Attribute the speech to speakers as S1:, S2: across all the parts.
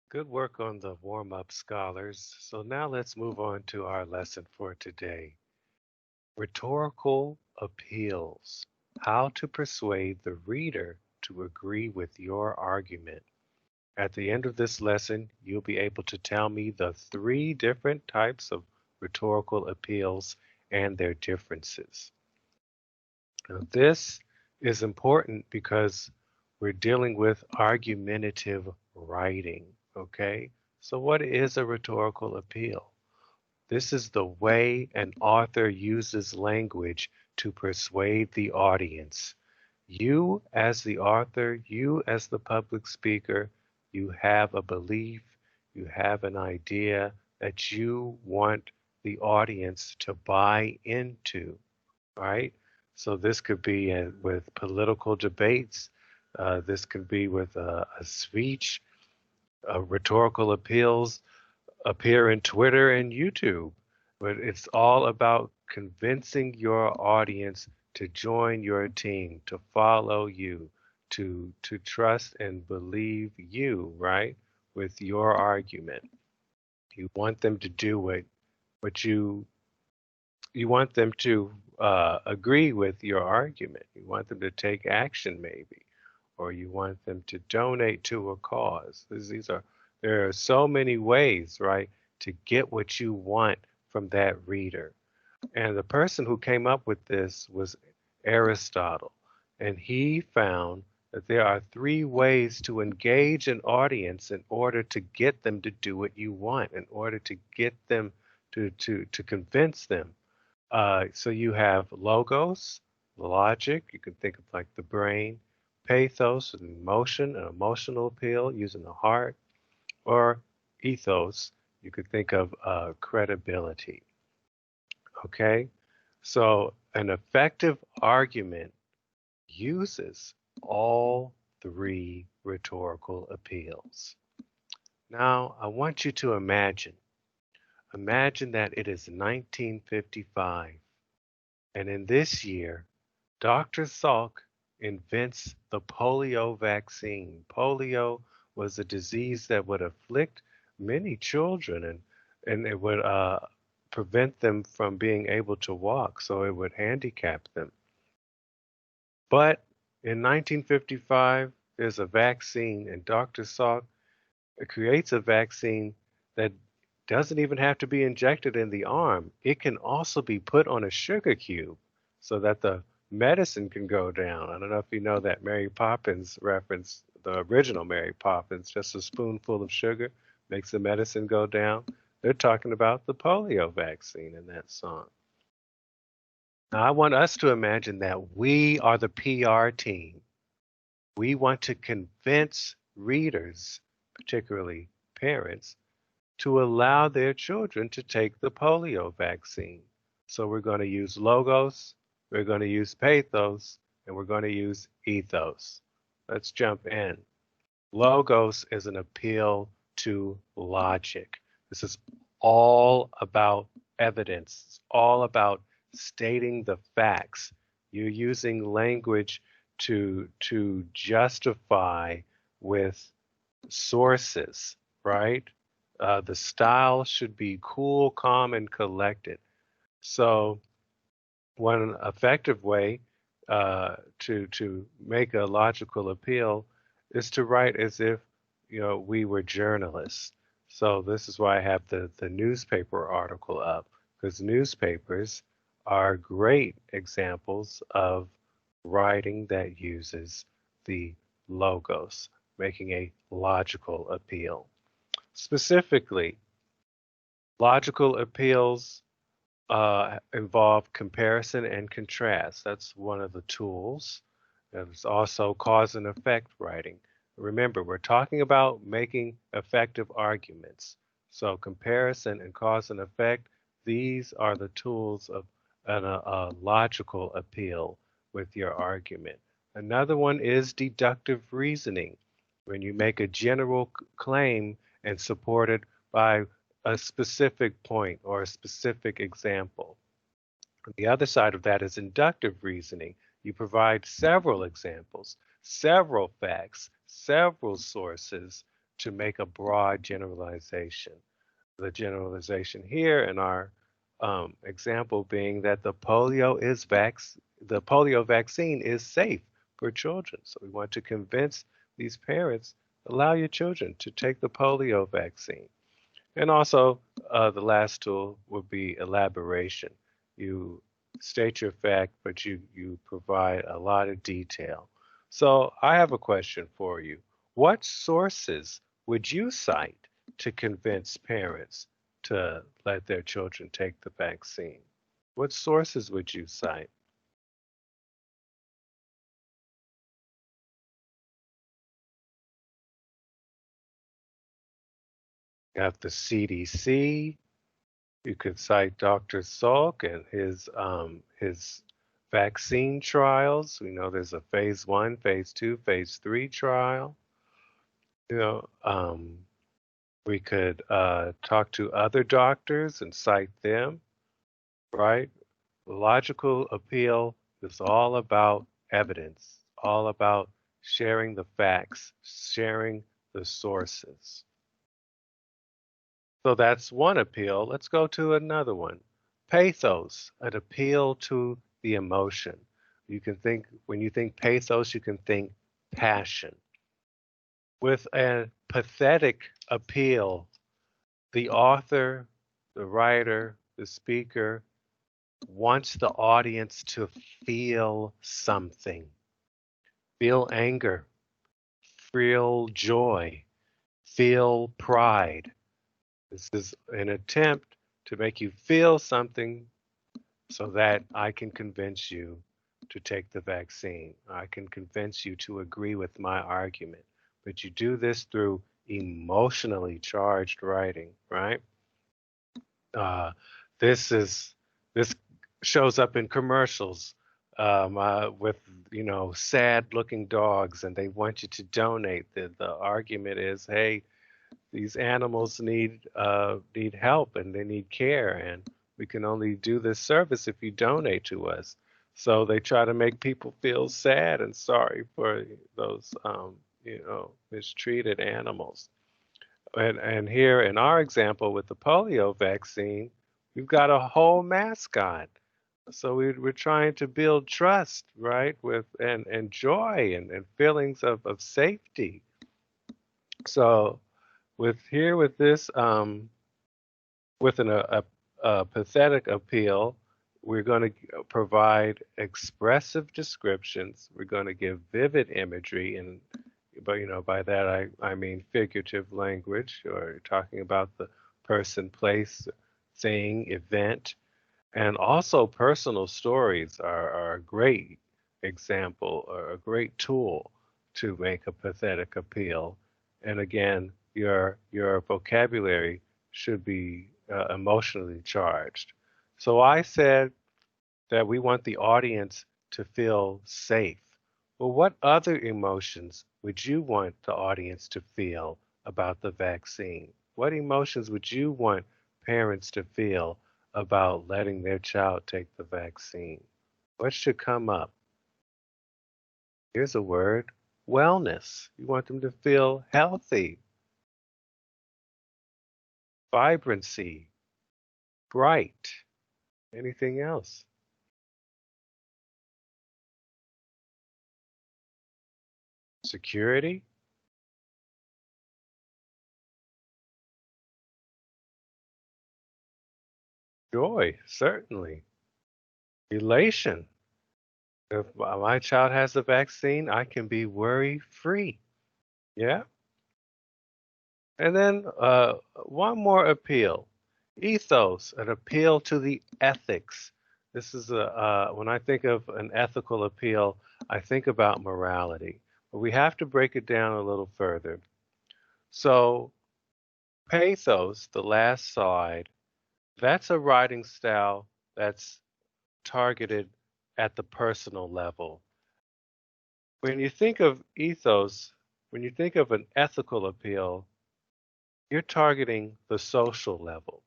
S1: Good work on the warm-up, scholars. So now let's move on to our lesson for today. Rhetorical appeals. How to persuade the reader to agree with your argument. At the end of this lesson, you'll be able to tell me the three different types of rhetorical appeals and their differences. Now, this is important because we're dealing with argumentative writing, okay? So, what is a rhetorical appeal? This is the way an author uses language to persuade the audience. You, as the author, you, as the public speaker, you have a belief, you have an idea that you want the audience to buy into, right? So this could be with political debates. This could be with a speech. Rhetorical appeals appear in Twitter and YouTube, but it's all about convincing your audience to join your team, to follow you, to trust and believe you, right? With your argument. You want them to do what you want them to agree with your argument. You want them to take action, maybe, or you want them to donate to a cause. There are so many ways, right, to get what you want from that reader. And the person who came up with this was Aristotle, and he found that there are three ways to engage an audience in order to get them to do what you want, in order to get them to convince them. So you have logos, logic, you can think of like the brain, pathos, an emotion, an emotional appeal using the heart, or ethos, you could think of credibility. Okay? So an effective argument uses all three rhetorical appeals. Now, I want you to imagine that it is 1955. And in this year, Dr. Salk invents the polio vaccine. Polio was a disease that would afflict many children and it would prevent them from being able to walk, so it would handicap them. But in 1955, there's a vaccine, and Dr. Salk creates a vaccine that doesn't even have to be injected in the arm. It can also be put on a sugar cube so that the medicine can go down. I don't know if you know that Mary Poppins reference, the original Mary Poppins, just a spoonful of sugar makes the medicine go down. They're talking about the polio vaccine in that song. Now, I want us to imagine that we are the PR team. We want to convince readers, particularly parents, to allow their children to take the polio vaccine. So we're going to use logos, we're going to use pathos, and we're going to use ethos. Let's jump in. Logos is an appeal to logic. This is all about evidence. It's all about stating the facts. You're using language to justify with sources, right? The style should be cool, calm, and collected. So, one effective way to make a logical appeal is to write as if we were journalists. So this is why I have the newspaper article up, because newspapers are great examples of writing that uses the logos, making a logical appeal. Specifically, logical appeals involve comparison and contrast. That's one of the tools. There's also cause and effect writing. Remember, we're talking about making effective arguments. So comparison and cause and effect, these are the tools of a logical appeal with your argument. Another one is deductive reasoning, when you make a general claim and support it by a specific point or a specific example. The other side of that is inductive reasoning. You provide several examples, several facts, several sources to make a broad generalization. The generalization here in our example being that the polio vaccine is safe for children. So we want to convince these parents, allow your children to take the polio vaccine. And also, the last tool would be elaboration. You state your fact, but you provide a lot of detail. So I have a question for you. What sources would you cite to convince parents to let their children take the vaccine? What sources would you cite? You have the CDC. You could cite Dr. Salk and his vaccine trials. We know there's a phase one, phase two, phase three trial. You know, we could talk to other doctors and cite them, right? Logical appeal is all about evidence, all about sharing the facts, sharing the sources. So that's one appeal. Let's go to another one. Pathos, an appeal to the emotion. You can think, when you think pathos, you can think passion. With a pathetic appeal, the author, the writer, the speaker wants the audience to feel something. Feel anger, feel joy, feel pride. This is an attempt to make you feel something so that I can convince you to take the vaccine. I can convince you to agree with my argument. But you do this through emotionally charged writing, right? Uh, this is this shows up in commercials with sad-looking dogs, and they want you to donate. The argument is, hey, these animals need help and they need care, and we can only do this service if you donate to us. So they try to make people feel sad and sorry for those mistreated animals. And here in our example with the polio vaccine, we've got a whole mascot. So we're trying to build trust, right, with and joy and feelings of safety. So with this with a pathetic appeal, we're going to provide expressive descriptions. We're going to give vivid imagery, and by that I mean figurative language, or talking about the person, place, thing, event, and also personal stories are a great example or a great tool to make a pathetic appeal. And again, your vocabulary should be emotionally charged. So I said that we want the audience to feel safe. Well, what other emotions would you want the audience to feel about the vaccine? What emotions would you want parents to feel about letting their child take the vaccine? What should come up? Here's a word: wellness. You want them to feel healthy, vibrancy, bright. Anything else? Security, joy, certainly. Elation. If my child has the vaccine, I can be worry free. Yeah. And then one more appeal: ethos, an appeal to the ethics. This is when I think of an ethical appeal, I think about morality. But we have to break it down a little further. So, pathos, the last slide, that's a writing style that's targeted at the personal level. When you think of ethos, when you think of an ethical appeal, you're targeting the social level.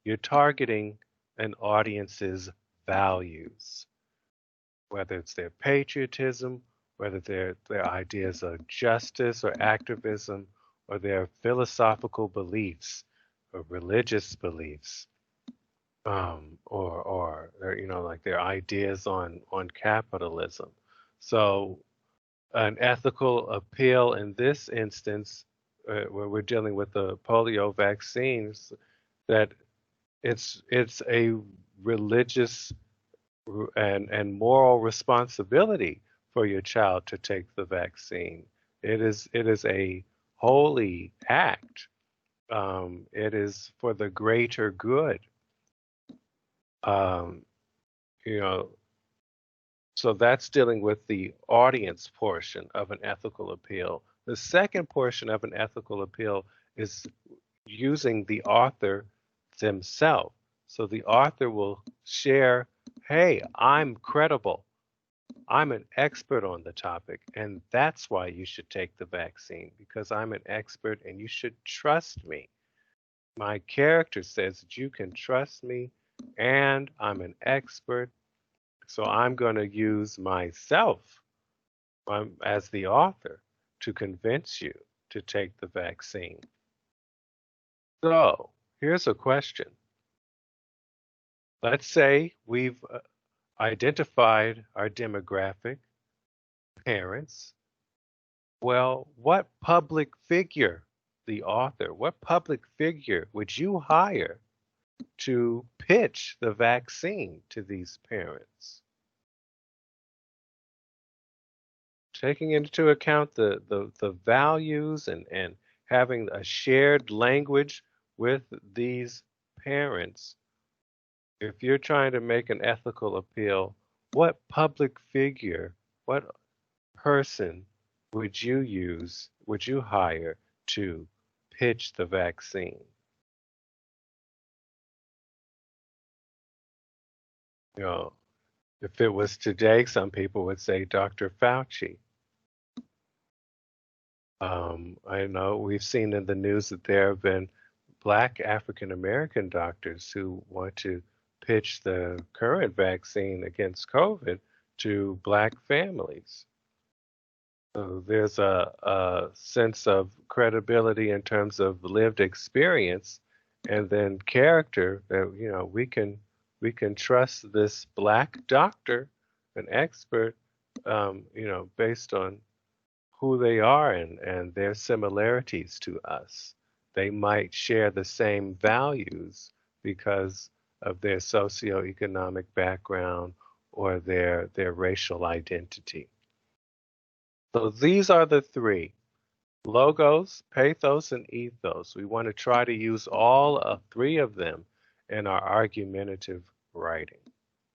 S1: You're targeting an audience's values, whether it's their patriotism, whether their ideas of justice or activism, or their philosophical beliefs or religious beliefs, or their, like their ideas on capitalism. So an ethical appeal in this instance, where we're dealing with the polio vaccines, that it's a religious and moral responsibility for your child to take the vaccine. It is a holy act. It is for the greater good. Um, you know, so that's dealing with the audience portion of an ethical appeal. The second portion of an ethical appeal is using the author themselves. So the author will share, hey, I'm credible. I'm an expert on the topic, and that's why you should take the vaccine, because I'm an expert and you should trust me. My character says that you can trust me, and I'm an expert, so I'm going to use myself, as the author, to convince you to take the vaccine. So here's a question. Let's say we've identified our demographic, parents. Well, what public figure, the author, what public figure would you hire to pitch the vaccine to these parents? Taking into account the values and having a shared language with these parents, if you're trying to make an ethical appeal, what public figure, what person would you hire to pitch the vaccine? You know, if it was today, some people would say Dr. Fauci. I know we've seen in the news that there have been Black African American doctors who want to pitch the current vaccine against COVID to Black families. So there's a sense of credibility in terms of lived experience, and then character that we can trust this Black doctor, an expert, based on who they are and their similarities to us. They might share the same values because of their socioeconomic background or their racial identity. So these are the three: logos, pathos, and ethos. We want to try to use all three of them in our argumentative writing.